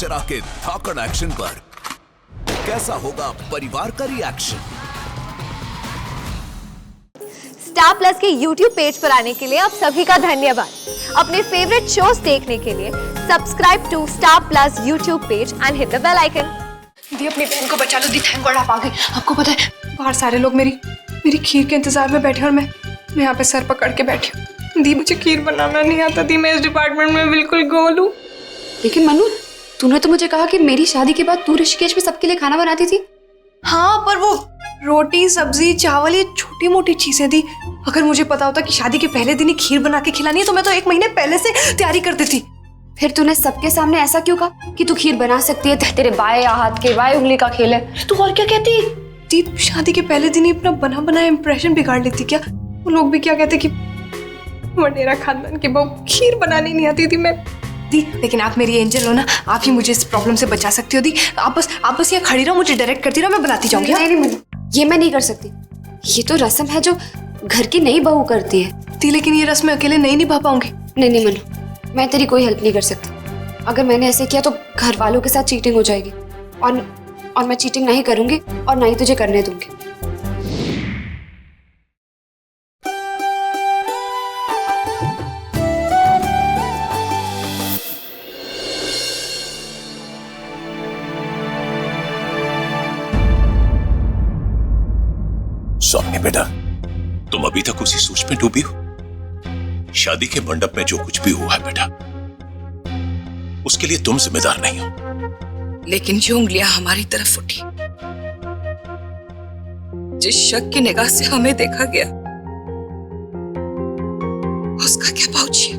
अक्षरा के धाकड़ एक्शन पर कैसा होगा परिवार का रिएक्शन? स्टार प्लस के YouTube पेज पर आने के लिए आप सभी का धन्यवाद। अपने फेवरेट शोज देखने के लिए subscribe to Star Plus YouTube page and hit the bell icon. दी अपनी बहन को बचा लो दी, थैंक गॉड आप आ गए। आपको पता है बाहर सारे लोग मेरी खीर के इंतजार में बैठे और मैं यहाँ पे सर पकड़ के बैठी हूँ। दी मुझे खीर बनाना नहीं आता दी, मैं इस डिपार्टमेंट में बिल्कुल गोल हूँ। लेकिन मनु, तूने तो मुझे कहा कि मेरी शादी के बाद तू ऋषिकेश में सबके लिए खाना बनाती थी। हाँ पर वो रोटी सब्जी चावल ये छोटी मोटी चीजें थी। अगर मुझे पता होता कि शादी के पहले दिन ही खीर बना के खिलानी है तो मैं तो 1 महीने पहले से तैयारी कर देती। फिर तूने सबके सामने ऐसा क्यों कहा कि तू खीर बना सकती है, तेरे बाएं हाथ के बाएं उंगली का खेल है। तू और क्या कहती? दी शादी के पहले दिन ही अपना बना बनाया इंप्रेशन बिगाड़ लेती क्या? वो लोग भी क्या कहते कि वडेरा खानदान की बहू खीर बनानी नहीं आती थी। मैं दी लेकिन आप मेरी एंजल हो ना, आप ही मुझे इस प्रॉब्लम से बचा सकती हो दी। आप बस यहाँ खड़ी रहो, मुझे डायरेक्ट करती रहो, मैं बनाती जाऊंगी। नहीं मनु, ये मैं नहीं कर सकती। ये तो रस्म है जो घर की नई बहू करती है। दी लेकिन ये रस्म मैं अकेले नहीं निभा पाऊंगी। नहीं मनु, मैं तेरी कोई हेल्प नहीं कर सकती। अगर मैंने ऐसे किया तो घर वालों के साथ चीटिंग हो जाएगी और मैं चीटिंग नहीं करूंगी और ना ही तुझे करने दूंगी। सॉरी बेटा, तुम अभी तक उसी सोच में डूबी हो। शादी के मंडप में जो कुछ भी हुआ है बेटा, उसके लिए तुम जिम्मेदार नहीं हो। लेकिन जो उंगलियां हमारी तरफ उठी, जिस शक की निगाह से हमें देखा गया, उसका क्या बाउची?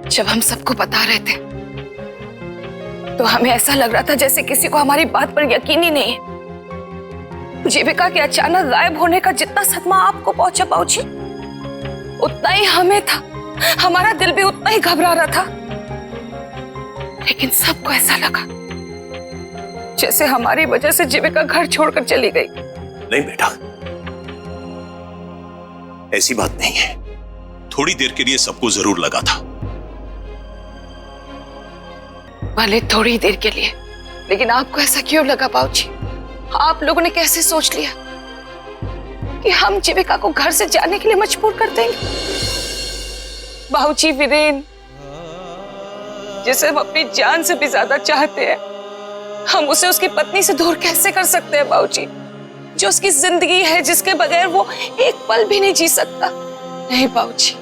जब हम सबको बता रहे थे तो हमें ऐसा लग रहा था जैसे किसी को हमारी बात पर यकीन ही नहीं है। जीविका के अचानक गायब होने का जितना सदमा आपको पहुंचा बाउची, उतना ही हमें था। हमारा दिल भी उतना ही घबरा रहा था। लेकिन सबको ऐसा लगा जैसे हमारी वजह से जीविका घर छोड़कर चली गई। नहीं बेटा, ऐसी बात नहीं है। थोड़ी देर के लिए सबको जरूर लगा था। भले थोड़ी देर के लिए, लेकिन आपको ऐसा क्यों लगा बाबूजी? आप लोगों ने कैसे सोच लिया कि हम जीविका को घर से जाने के लिए मजबूर कर देंगे? बाबूजी, वीरेन जिसे हम अपनी जान से भी ज्यादा चाहते हैं, हम उसे उसकी पत्नी से दूर कैसे कर सकते हैं बाबूजी? जो उसकी जिंदगी है, जिसके बगैर वो एक पल भी नहीं जी सकता। नहीं बाबूजी,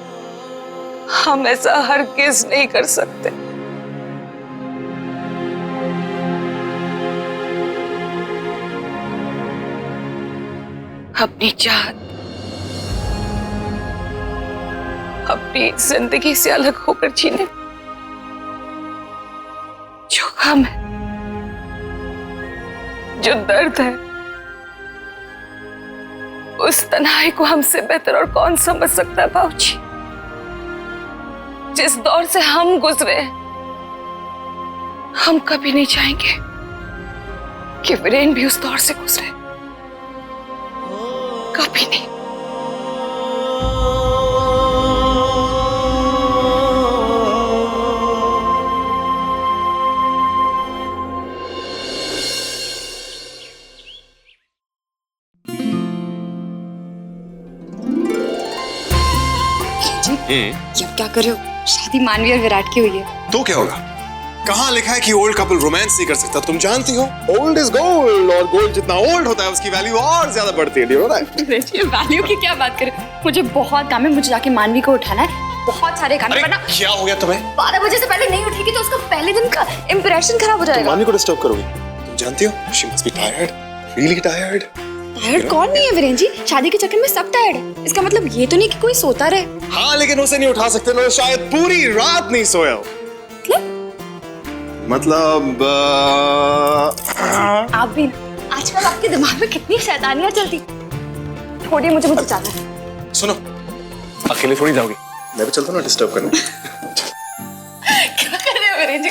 हम ऐसा हरगिज नहीं कर सकते। अपनी जान, अपनी जिंदगी से अलग होकर जीने जो गम है, जो दर्द है, उस तन्हाई को हमसे बेहतर और कौन समझ सकता है बाबूजी? जिस दौर से हम गुजरे, हम कभी नहीं चाहेंगे कि वीरेन भी उस दौर से गुजरे। कभी नहीं। ये क्या कर रहे हो? शादी मानवी और विराट की हुई है। तो क्या होगा? कहाँ लिखा है कि ओल्ड कपल रोमांस नहीं कर सकता? तुम जानती हो ओल्ड इज गोल्ड, और गोल्ड जितना ओल्ड होता है उसकी वैल्यू और ज्यादा बढ़ती है। Do you know that? ये वैल्यू की क्या बात कर? मुझे बहुत काम है, मुझे जाके मानवी को उठाना है। बहुत सारे काम है। वरना क्या हो गया तुम्हें? 12 बजे से पहले नहीं उठेगी तो उसका पहले दिन का इंप्रेशन खराब हो जाएगा। मानवी को डिस्टर्ब करोगी? तुम जानती हो she must be tired, really tired. Tired कौन नहीं है वीरेन जी? शादी के चक्कर में सब टायर्ड है। इसका मतलब ये तो नहीं कि कोई सोता रहे। हाँ लेकिन उसे नहीं उठा सकते ना, शायद पूरी रात नहीं सोया हो। मतलब आप भी आजकल आपके दिमाग में कितनी शैतानियां चलती। थोड़ी मुझे जाना है। सुनो, अकेले थोड़ी जाओगी, मैं भी चलता हूँ ना डिस्टर्ब करने। क्या कर रहे हो वीरेन जी?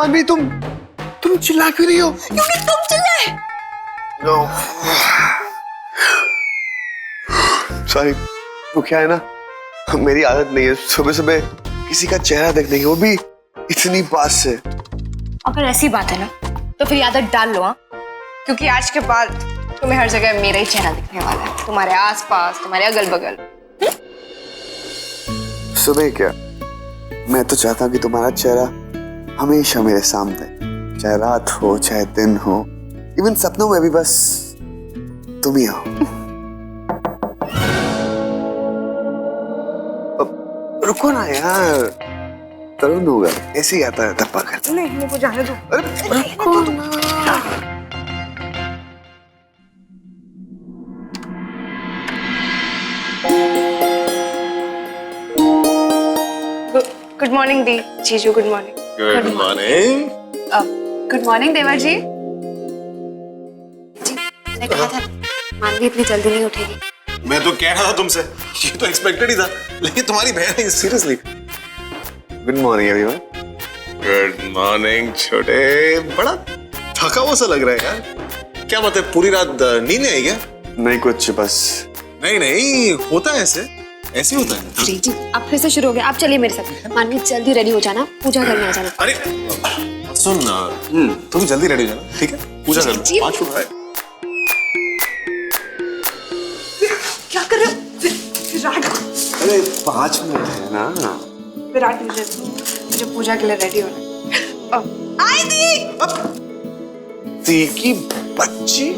मानवी तुम चिल्ला क्यों रही हो? क्योंकि तुम चिल्लाए। सॉरी, वो क्या है ना, मेरी आदत नहीं है सुबह सुबह किसी का चेहरा देखने की, वो भी इतनी पास से। अगर ऐसी बात है ना तो फिर आदत डाल लो, हाँ? क्योंकि आज के बाद तुम्हें हर जगह मेरा ही चेहरा दिखने वाला है, तुम्हारे आसपास, तुम्हारे अगल बगल। सुबह क्या, मैं तो चाहता हूँ कि तुम्हारा चेहरा हमेशा मेरे सामने, चाहे रात हो चाहे दिन हो, इवन सपनों में भी बस तुम ही हो। रुको ना यार, तरुण होगा ऐसे ही आता है धप्पा कर। नहीं, मेरे को जाने दो। अरे रुको ना। गुड मॉर्निंग दी। जीजू good morning. Good morning. Good morning देवर जी। मैं कहा था मानवी इतनी जल्दी नहीं उठेगी। मैं तो कह रहा था तुमसे, ये तो एक्सपेक्टेड ही था, लेकिन तुम्हारी बहन है, seriously. Good morning everyone. Good morning छोटे। बड़ा थका हुआ सा लग रहा है यार, क्या बात है, पूरी रात नींद नहीं आई क्या? नहीं कुछ बस। नहीं होता है ऐसे होता है। जी जी, आप फिर से शुरू हो गए। आप चलिए मेरे साथ। मानवी जल्दी रेडी हो जाना, पूजा करने आ जाना। अरे सुन ना, तुम जल्दी रेडी हो जाना, ठीक है? पूजा कर लो, 5 मिनट है। क्या कर रहे हो? विराट, अरे 5 मिनट है ना। विराट मुझे पूजा के लिए रेडी होना। आई दी की बच्ची।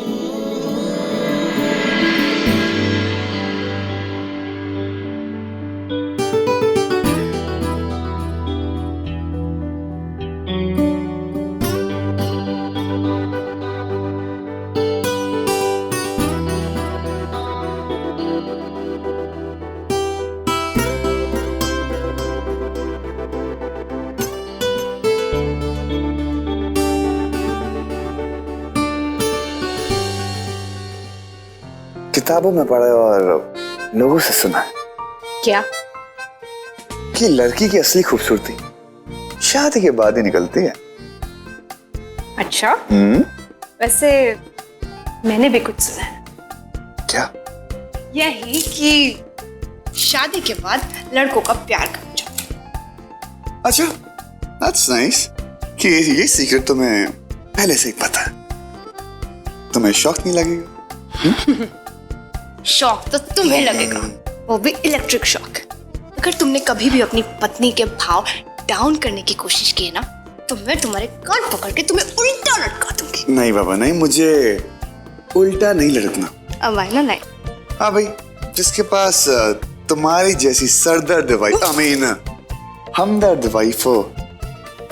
किताबों में पढ़ा और लोगों से सुना है क्या कि लड़की की असली खूबसूरती शादी के बाद ही निकलती है। अच्छा, वैसे मैंने भी कुछ सुना है। क्या? यही कि शादी के बाद लड़कों का प्यार करना चाहिए। अच्छा, that's nice कि ये सीक्रेट तुम्हें पहले से ही पता है। तुम्हें शौक नहीं लगेगा? शौक तो तुम्हें लगेगा, वो भी इलेक्ट्रिक शॉक। अगर तुमने कभी भी अपनी पत्नी के भाव डाउन करने की कोशिश की ना, तो मैं तुम्हारे कान पकड़ के तुम्हें उल्टा लटका दूंगी। नहीं बाबा नहीं, मुझे उल्टा नहीं लटकना। अब आए ना नहीं। हाँ भाई, जिसके पास तुम्हारी जैसी सरदर्द wife, I mean Hamdard wife हो,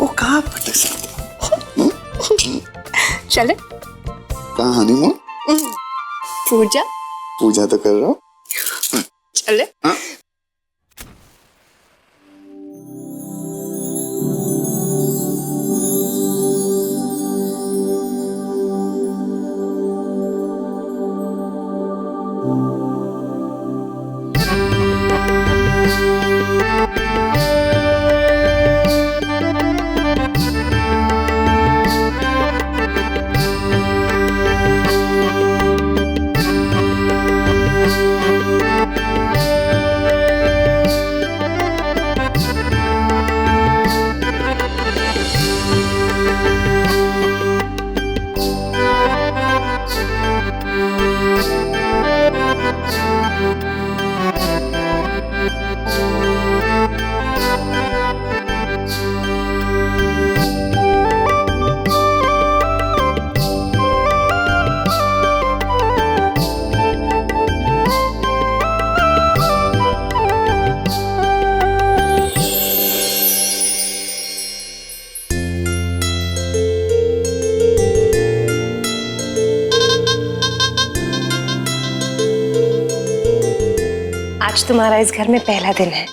वो कहाँ पटक सकता? चले कहाँ हनीमून? पूजा तो कर रहा हूँ। चले। हाँ? आज तुम्हारा इस घर में पहला दिन है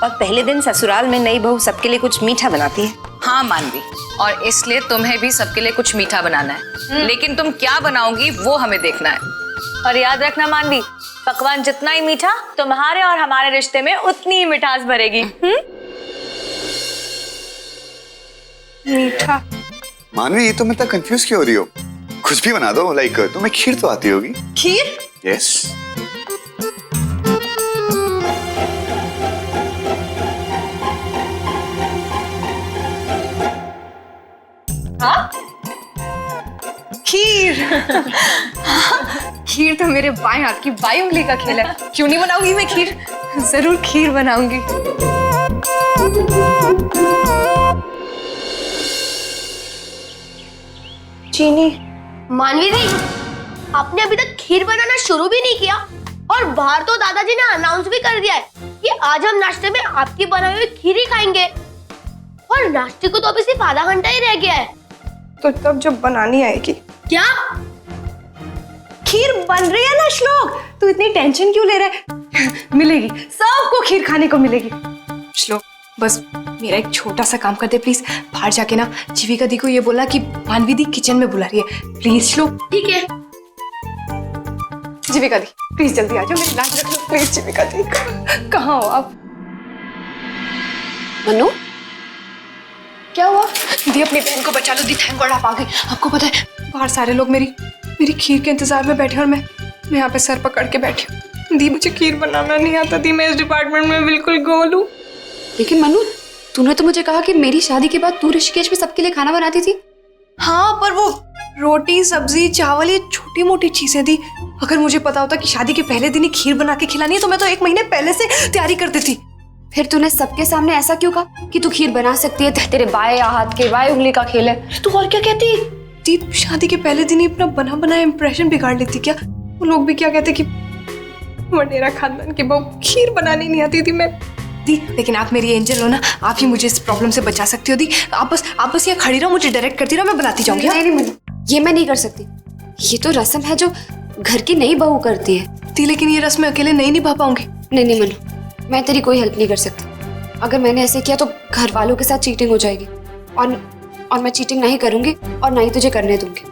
और पहले दिन ससुराल में नई बहू सबके लिए कुछ मीठा बनाती है। हाँ मानवी, और इसलिए तुम्हें भी सबके लिए कुछ मीठा बनाना है, लेकिन तुम क्या बनाओगी वो हमें देखना है। और याद रखना मानवी, पकवान जितना ही मीठा तुम्हारे और हमारे रिश्ते में उतनी ही मिठास भरेगी। मीठा। मानवी, ये तुम इतना कंफ्यूज क्यों हो रही हो? कुछ भी बना दो, लाइक तुम्हें खीर तो आती होगी। खीर? यस। खीर। खीर तो मेरे बाएं हाथ की बाई उंगली का खेल है। क्यों नहीं बनाऊंगी मैं खीर? जरूर खीर बनाऊंगी। चीनी। मानवी दी, आपने अभी तक खीर बनाना शुरू भी नहीं किया और बाहर तो दादाजी ने अनाउंस भी कर दिया है कि आज हम नाश्ते में आपकी बनाई हुई खीर ही खाएंगे। और नाश्ते को तो अभी सिर्फ आधा घंटा ही रह गया है। तो तब जब बनानी आएगी। क्या? खीर बन रही है ना श्लोक, तू इतनी टेंशन क्यों ले रहा है? मिलेगी, सबको खीर खाने को मिलेगी। श्लोक, बस मेरा एक छोटा सा काम कर दे प्लीज। बाहर जाके ना जीविका दी को ये बोला कि मानवी दी किचन में बुला रही है। प्लीज श्लोक। ठीक है। जीविका दी प्लीज जल्दी आ जाओ, मेरी लाज रख लो प्लीज। जीविका दी कहाँ हो आप? मनु, क्या हुआ? दी अपनी बहन को बचा लो। दी थैंक गॉड आप आ गई। आपको पता है बाहर सारे लोग मेरी खीर के इंतजार में बैठे और मैं यहाँ पे सर पकड़ के बैठी हूँ। दी मुझे खीर बनाना नहीं आता। दी मैं इस डिपार्टमेंट में बिल्कुल गोल हूँ। लेकिन मनु, तूने तो मुझे कहा कि मेरी शादी के बाद तू ऋषिकेश में सबके लिए खाना बनाती थी। हाँ, पर वो रोटी सब्जी चावल ये छोटी मोटी चीजें थी। अगर मुझे पता होता कि शादी के पहले दिन ही खीर बना के खिलानी है तो मैं तो 1 महीने पहले से तैयारी कर देती। फिर तूने सबके सामने ऐसा क्यों कहा कि तू खीर बना सकती है, तेरे बाएं हाथ के बाएं उंगली का खेल है? तू और क्या कहती? दी शादी के पहले दिन ही अपना बना बनाया इंप्रेशन बिगाड़ लेती क्या? वो लोग भी क्या कहते कि वडेरा खानदान की बहू खीर बनानी नहीं आती थी। मैं दी, लेकिन आप मेरी एंजल हो ना, आप ही मुझे इस प्रॉब्लम से बचा सकती हो। दी आप बस यहाँ खड़ी रहो, मुझे डायरेक्ट करती रहो, मैं बनाती जाऊंगी। नहीं मनु, ये मैं नहीं कर सकती। ये तो रस्म है जो घर की नई बहू करती है। दी लेकिन ये रस्म मैं अकेले नहीं निभा पाऊंगी। नहीं मनु, मैं तेरी कोई हेल्प नहीं कर सकती। अगर मैंने ऐसे किया तो घर वालों के साथ चीटिंग हो जाएगी और मैं चीटिंग नहीं करूंगी और ना ही तुझे करने दूंगी।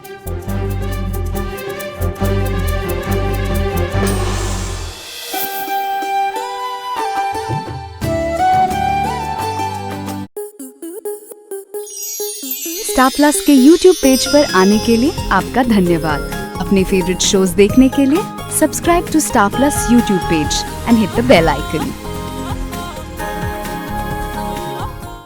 स्टार प्लस के YouTube पेज पर आने के लिए आपका धन्यवाद। अपने फेवरेट शोज देखने के लिए subscribe to Star Plus YouTube page and hit the bell icon.